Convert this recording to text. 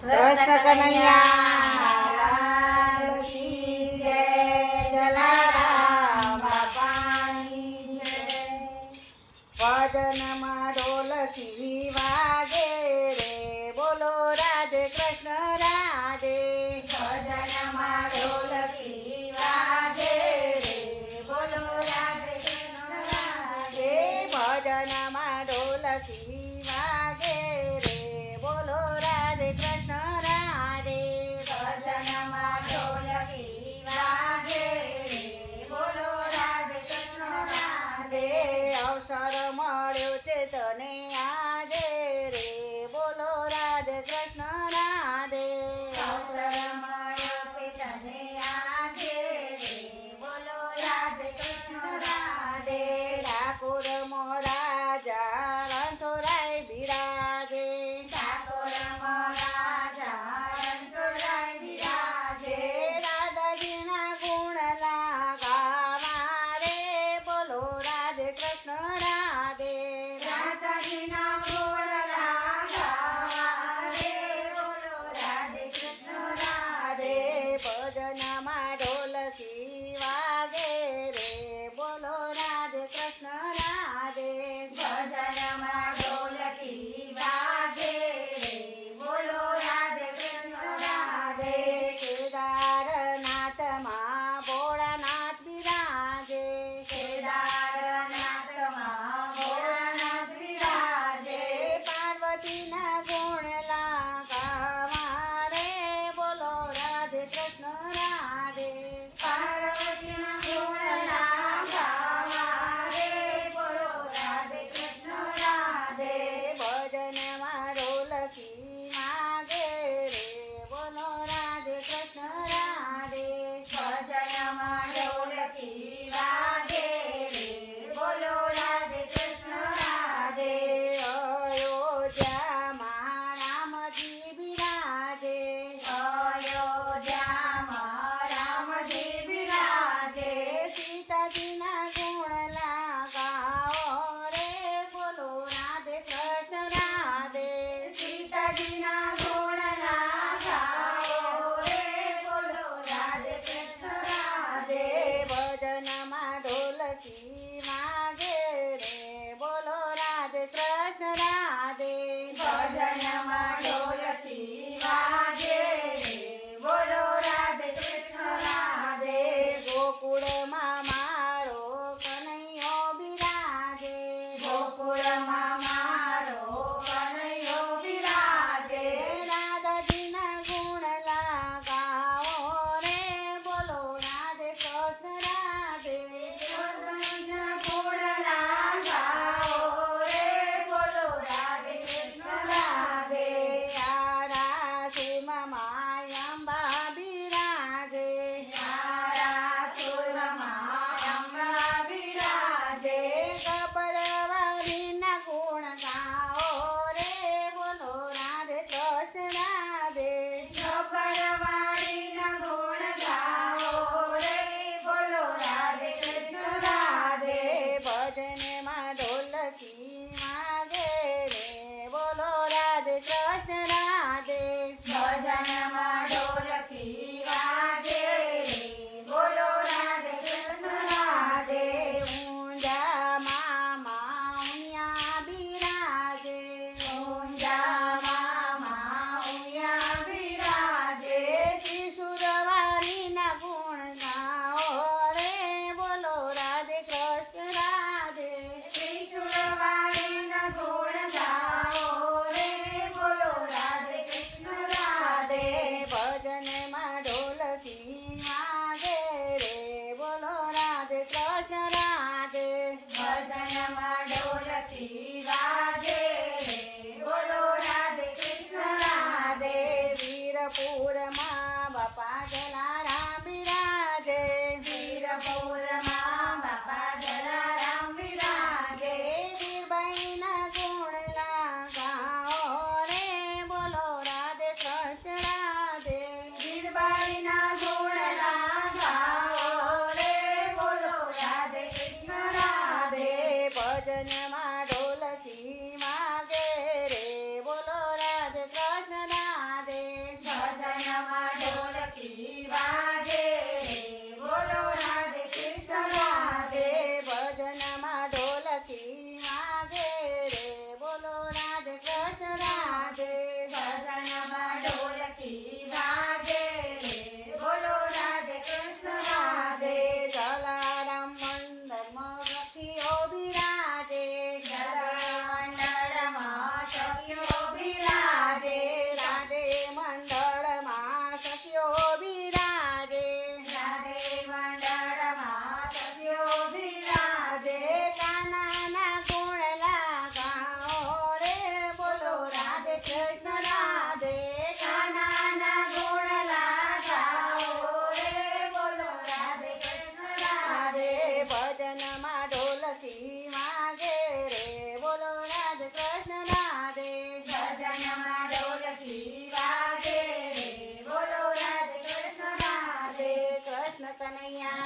કૃષ્ણ કનૈયા લાલ કી જય, જલારામ બાપાની જય. ભજનમાં ઢોલકી વાગે રે, બોલો રાધે કૃષ્ણ રાધે. ભજનમાં ઢોલકી વાગે રે, બોલો રાધે કૃષ્ણ રાધે. ભજનમાં ઢોલકી વાગે રે, બોલો રાધે કૃષ્ણ રાધે. ભજનમાં ઢોલકી વાગે રે, બોલો રાધે કૃષ્ણ રાધે. અવસર મળ્યો છે તને આજે રે, બોલો રાધે કૃષ્ણ રાધે. અવસર મળ્યો છે તને આજે રે, બોલો રાધે કૃષ્ણ રાધે. ઠાકોર મહારાજા રણછોડરાય બિરાજે. ઠાકોર મહારાજા કનૈયા